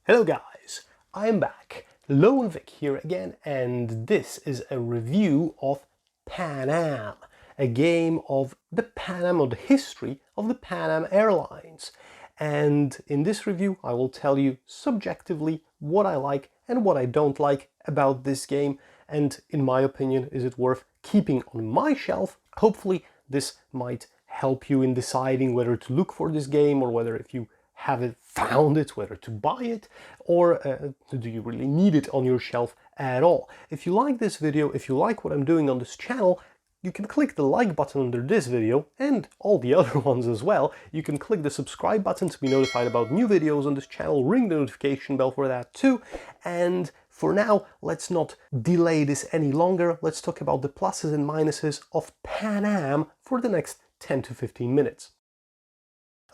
Hello guys, I am back, Lone Vic here again, and this is a review of Pan Am, a game of the Pan Am, or the history of the Pan Am Airlines. And in this review I will tell you subjectively what I like and what I don't like about this game, and in my opinion, is it worth keeping on my shelf? Hopefully this might help you in deciding whether to look for this game, or whether, if you haven't found it, whether to buy it, or do you really need it on your shelf at all. If you like this video, if you like what I'm doing on this channel, you can click the like button under this video and all the other ones as well. You can click the subscribe button to be notified about new videos on this channel, ring the notification bell for that too. And for now, let's not delay this any longer. Let's talk about the pluses and minuses of Pan Am for the next 10 to 15 minutes.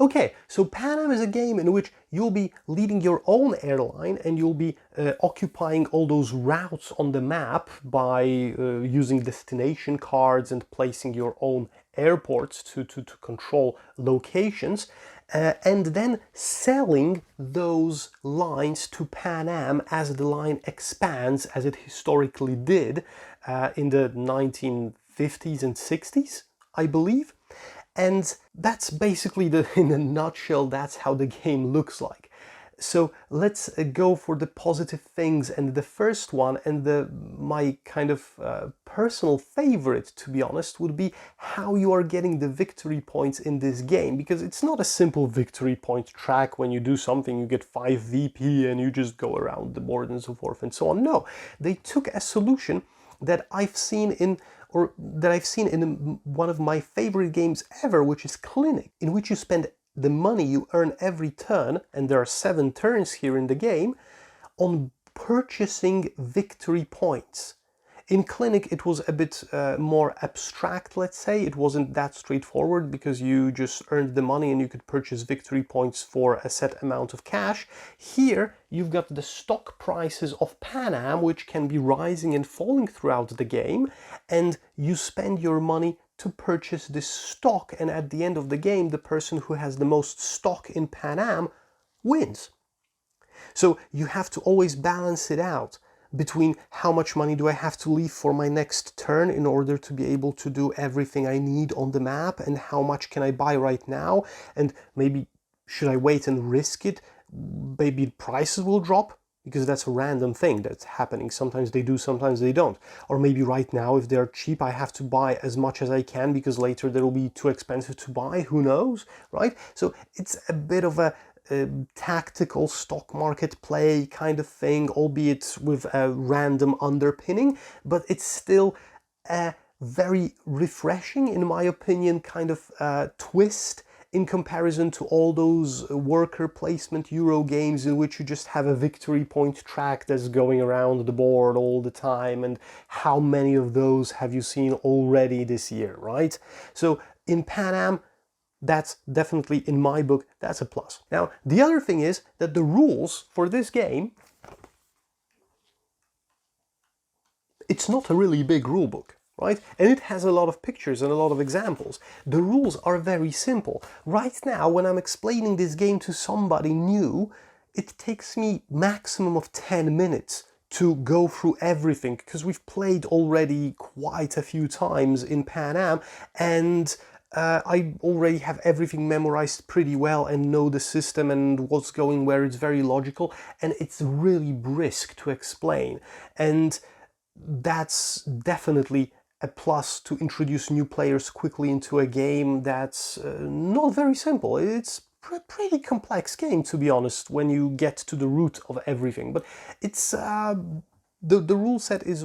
Okay, so Pan Am is a game in which you'll be leading your own airline, and you'll be occupying all those routes on the map by using destination cards and placing your own airports to control locations, and then selling those lines to Pan Am as the line expands, as it historically did in the 1950s and 60s, I believe. And that's basically, in a nutshell, that's how the game looks like. So let's go for the positive things, and the first one, and my kind of personal favorite, to be honest, would be how you are getting the victory points in this game, because it's not a simple victory point track. When you do something, you get 5 VP and you just go around the board and so forth and so on. No, they took a solution that I've seen in one of my favorite games ever, which is Clinic, in which you spend the money you earn every turn, and there are 7 turns here in the game, on purchasing victory points. In Clinic it was a bit more abstract, let's say. It wasn't that straightforward, because you just earned the money and you could purchase victory points for a set amount of cash. Here you've got the stock prices of Pan Am, which can be rising and falling throughout the game, and you spend your money to purchase this stock, and at the end of the game, the person who has the most stock in Pan Am wins. So you have to always balance it out between how much money do I have to leave for my next turn in order to be able to do everything I need on the map, and how much can I buy right now, and maybe should I wait and risk it? Maybe prices will drop, because that's a random thing that's happening. Sometimes they do, sometimes they don't. Or maybe right now, if they're cheap, I have to buy as much as I can, because later they'll be too expensive to buy. Who knows, right? So it's a bit of a tactical stock market play kind of thing, albeit with a random underpinning, but it's still a very refreshing, in my opinion, kind of twist in comparison to all those worker placement Euro games in which you just have a victory point track that's going around the board all the time. And how many of those have you seen already this year, right? So in Pan Am, that's definitely, in my book, that's a plus. Now, the other thing is that the rules for this game, it's not a really big rule book, right? And it has a lot of pictures and a lot of examples. The rules are very simple. Right now, when I'm explaining this game to somebody new, it takes me maximum of 10 minutes to go through everything, because we've played already quite a few times in Pan Am, and I already have everything memorized pretty well and know the system and what's going where. It's very logical, and it's really brisk to explain. And that's definitely a plus to introduce new players quickly into a game that's not very simple. It's a pretty complex game, to be honest, when you get to the root of everything. But it's the rule set is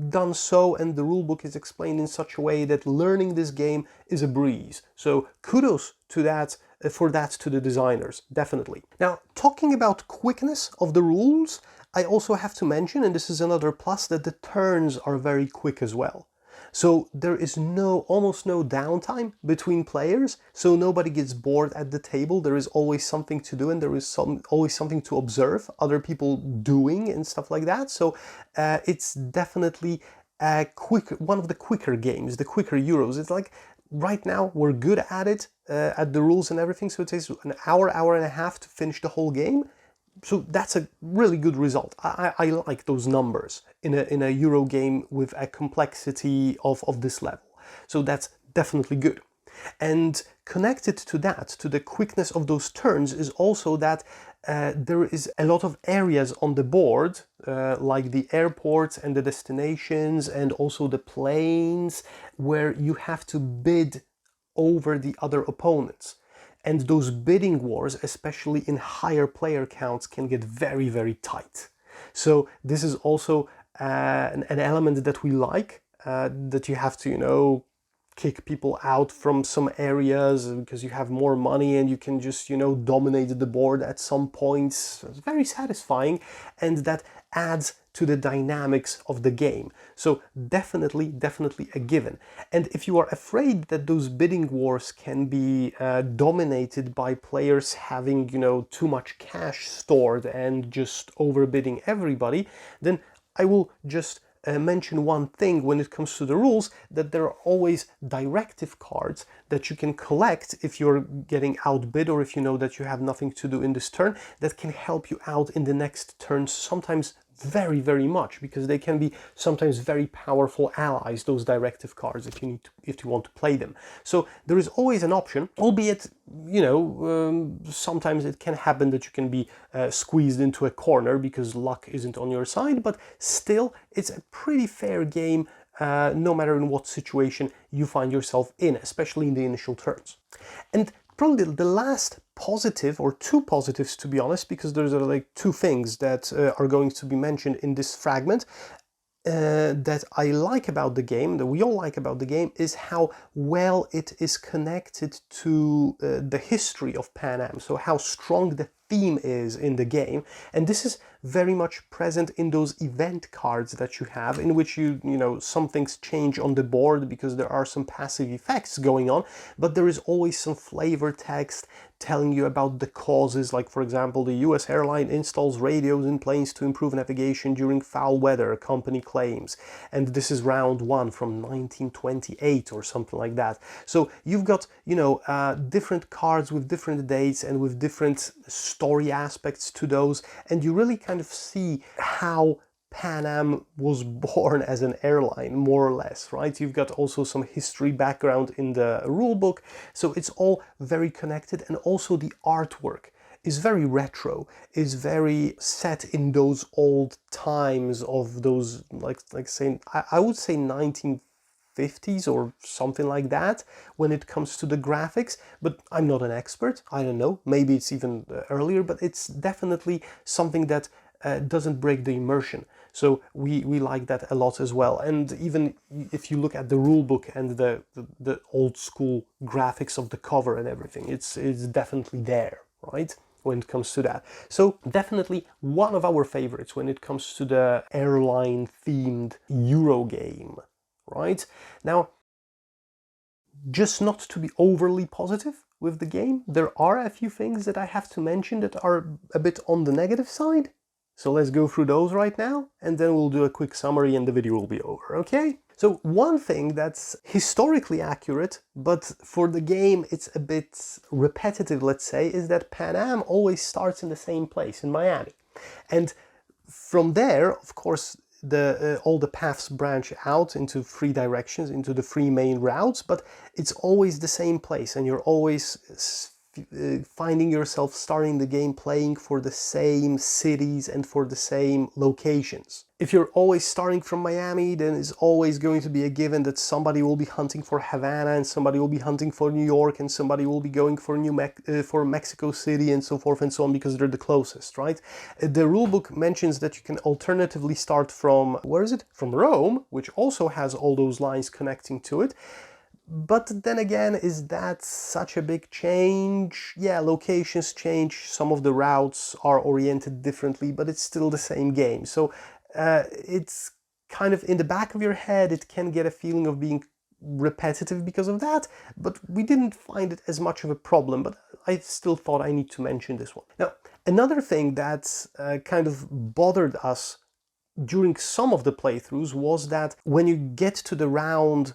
done so, and the rule book is explained in such a way that learning this game is a breeze. So kudos to that, for that, to the designers, definitely. Now, talking about quickness of the rules, I also have to mention, and this is another plus, that the turns are very quick as well. So there is almost no downtime between players, so nobody gets bored at the table. There is always something to do, and there is always something to observe other people doing and stuff like that. So it's definitely one of the quicker games, the quicker Euros. It's like, right now we're good at it, at the rules and everything, so it takes an hour, hour and a half to finish the whole game. So that's a really good result. I like those numbers in a Euro game with a complexity of this level. So that's definitely good. And connected to that, to the quickness of those turns, is also that there is a lot of areas on the board, like the airports and the destinations and also the planes, where you have to bid over the other opponents. And those bidding wars, especially in higher player counts, can get very, very tight. So this is also an element that we like, that you have to, you know, kick people out from some areas because you have more money and you can just, you know, dominate the board at some points. It's very satisfying, and that adds to the dynamics of the game. So definitely a given. And if you are afraid that those bidding wars can be dominated by players having, you know, too much cash stored and just overbidding everybody, then I will just mention one thing when it comes to the rules, that there are always directive cards that you can collect if you're getting outbid or if you know that you have nothing to do in this turn, that can help you out in the next turn, sometimes very, very much, because they can be sometimes very powerful allies, those directive cards, if you want to play them. So there is always an option, albeit, you know, sometimes it can happen that you can be squeezed into a corner because luck isn't on your side, but still it's a pretty fair game, no matter in what situation you find yourself in, especially in the initial turns. And probably the last positive, or two positives to be honest, because there's like two things that are going to be mentioned in this fragment, that I like about the game, that we all like about the game, is how well it is connected to the history of Pan Am, so how strong the theme is in the game. And this is very much present in those event cards that you have, in which you know, some things change on the board because there are some passive effects going on, but there is always some flavor text telling you about the causes, like for example, the US airline installs radios in planes to improve navigation during foul weather, company claims. And this is round one from 1928 or something like that. So you've got, you know, different cards with different dates and with different story aspects to those, and you really kind of see how Pan Am was born as an airline, more or less, right? You've got also some history background in the rulebook, so it's all very connected. And also the artwork is very retro, is very set in those old times of those, like saying, I would say 1950s or something like that when it comes to the graphics, but I'm not an expert. I don't know, maybe it's even earlier, but it's definitely something that doesn't break the immersion. So we like that a lot as well. And even if you look at the rule book and the old school graphics of the cover and everything, it's definitely there, right, when it comes to that. So definitely one of our favorites when it comes to the airline themed Euro game, right? Now, just not to be overly positive with the game, there are a few things that I have to mention that are a bit on the negative side. So let's go through those right now, and then we'll do a quick summary and the video will be over, okay? So one thing that's historically accurate, but for the game it's a bit repetitive, let's say, is that Pan Am always starts in the same place, in Miami. And from there, of course, all the paths branch out into three directions, into the three main routes, but it's always the same place, and you're always finding yourself starting the game playing for the same cities and for the same locations. If you're always starting from Miami, then it's always going to be a given that somebody will be hunting for Havana, and somebody will be hunting for New York, and somebody will be going for for Mexico City, and so forth and so on, because they're the closest, right? The rulebook mentions that you can alternatively start from, where is it? From Rome, which also has all those lines connecting to it. But then again, is that such a big change? Yeah, locations change, some of the routes are oriented differently, but it's still the same game. So it's kind of in the back of your head, it can get a feeling of being repetitive because of that, but we didn't find it as much of a problem, but I still thought I need to mention this one. Now, another thing that's kind of bothered us during some of the playthroughs was that when you get to the round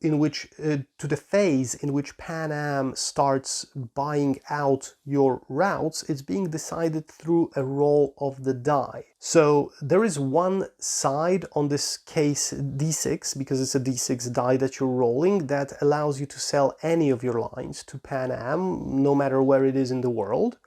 in which, to the phase in which Pan Am starts buying out your routes, it's being decided through a roll of the die. So there is one side on this case D6, because it's a D6 die that you're rolling, that allows you to sell any of your lines to Pan Am, no matter where it is in the world.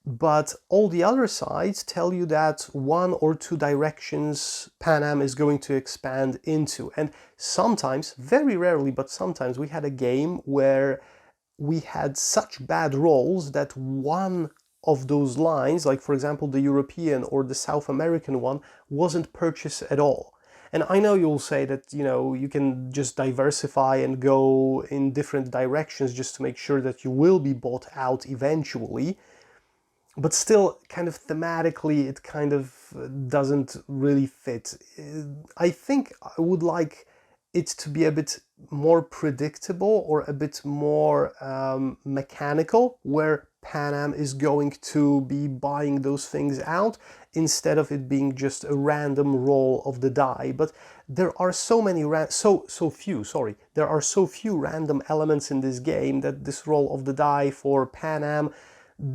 But all the other sides tell you that one or two directions Pan Am is going to expand into. And sometimes, very rarely, but sometimes we had a game where we had such bad rolls that one of those lines, like for example the European or the South American one, wasn't purchased at all. And I know you'll say that, you know, you can just diversify and go in different directions just to make sure that you will be bought out eventually. But still, kind of thematically, it kind of doesn't really fit. I think I would like it to be a bit more predictable or a bit more mechanical, where Pan Am is going to be buying those things out instead of it being just a random roll of the die. But there are so many there are so few random elements in this game that this roll of the die for Pan Am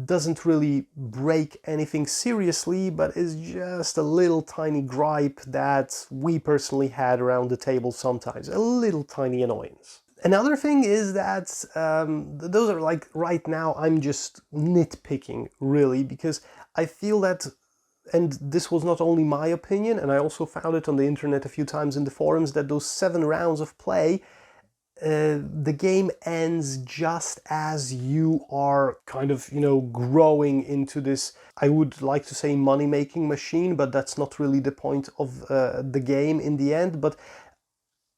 doesn't really break anything seriously, but is just a little tiny gripe that we personally had around the table sometimes. A little tiny annoyance. Another thing is that those are like, right now I'm just nitpicking really, because I feel that, and this was not only my opinion, and I also found it on the internet a few times in the forums, that those 7 rounds of play, the game ends just as you are kind of, you know, growing into this, I would like to say, money-making machine, but that's not really the point of the game in the end. But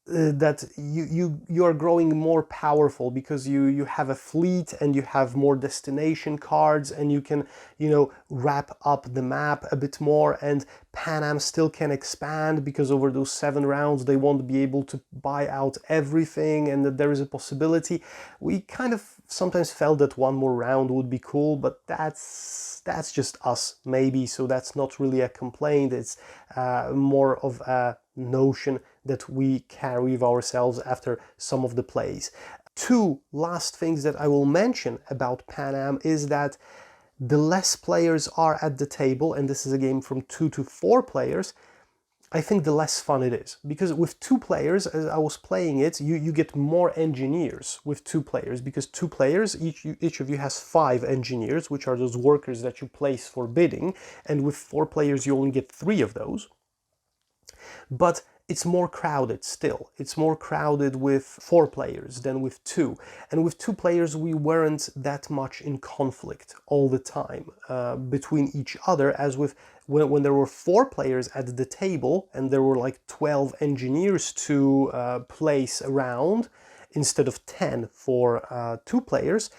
that you are growing more powerful because you have a fleet and you have more destination cards, and you can, you know, wrap up the map a bit more, and Pan Am still can expand because over those 7 rounds they won't be able to buy out everything, and that there is a possibility. We kind of sometimes felt that one more round would be cool, but that's just us maybe, so that's not really a complaint. It's more of a notion that we carry with ourselves after some of the plays. 2 last things that I will mention about Pan Am is that the less players are at the table, and this is a game from 2 to 4 players, I think the less fun it is. Because with 2 players, as I was playing it, you get more engineers with 2 players, because 2 players, each of you has 5 engineers, which are those workers that you place for bidding, and with 4 players you only get 3 of those. But it's more crowded still. It's more crowded with 4 players than with 2. And with 2 players, we weren't that much in conflict all the time between each other, as with when there were 4 players at the table and there were like 12 engineers to place around instead of 10 for 2 players.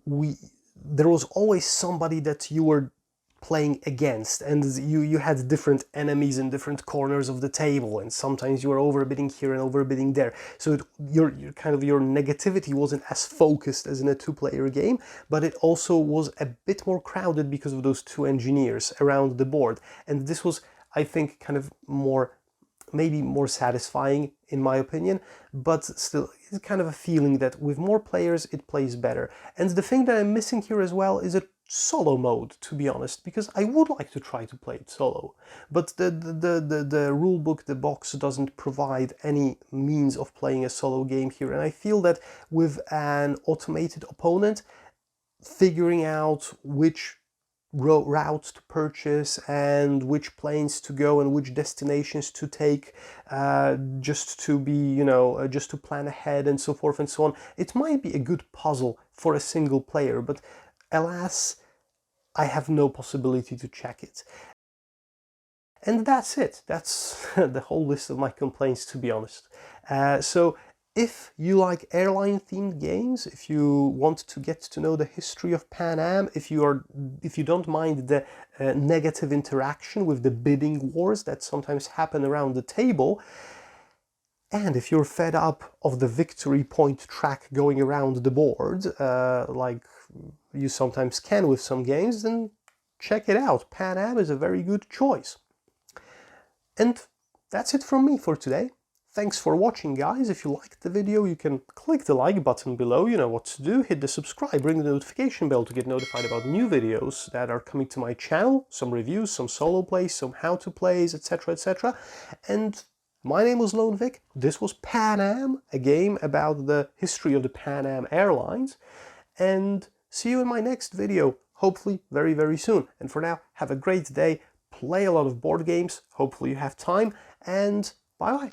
There was always somebody that you were playing against, and you had different enemies in different corners of the table, and sometimes you were overbidding here and overbidding there. So your negativity wasn't as focused as in a 2-player game, but it also was a bit more crowded because of those 2 engineers around the board. And this was, I think, kind of maybe more satisfying in my opinion, but still it's kind of a feeling that with more players it plays better. And the thing that I'm missing here as well is a solo mode, to be honest, because I would like to try to play it solo, but the rulebook, the box, doesn't provide any means of playing a solo game here. And I feel that with an automated opponent, figuring out which routes to purchase and which planes to go and which destinations to take, just to be, you know, just to plan ahead and so forth and so on, it might be a good puzzle for a single player, but alas, I have no possibility to check it. And that's it. That's the whole list of my complaints, to be honest. So if you like airline-themed games, if you want to get to know the history of Pan Am, if you don't mind the negative interaction with the bidding wars that sometimes happen around the table, and if you're fed up of the victory point track going around the board, like you sometimes can with some games, then check it out. Pan Am is a very good choice. And that's it from me for today. Thanks for watching, guys. If you liked the video, you can click the like button below. You know what to do. Hit the subscribe, ring the notification bell to get notified about new videos that are coming to my channel. Some reviews, some solo plays, some how-to plays, etc, etc. And my name was Lone Vic. This was Pan Am, a game about the history of the Pan Am Airlines. And see you in my next video, hopefully very, very soon. And for now, have a great day. Play a lot of board games. Hopefully you have time. And bye-bye.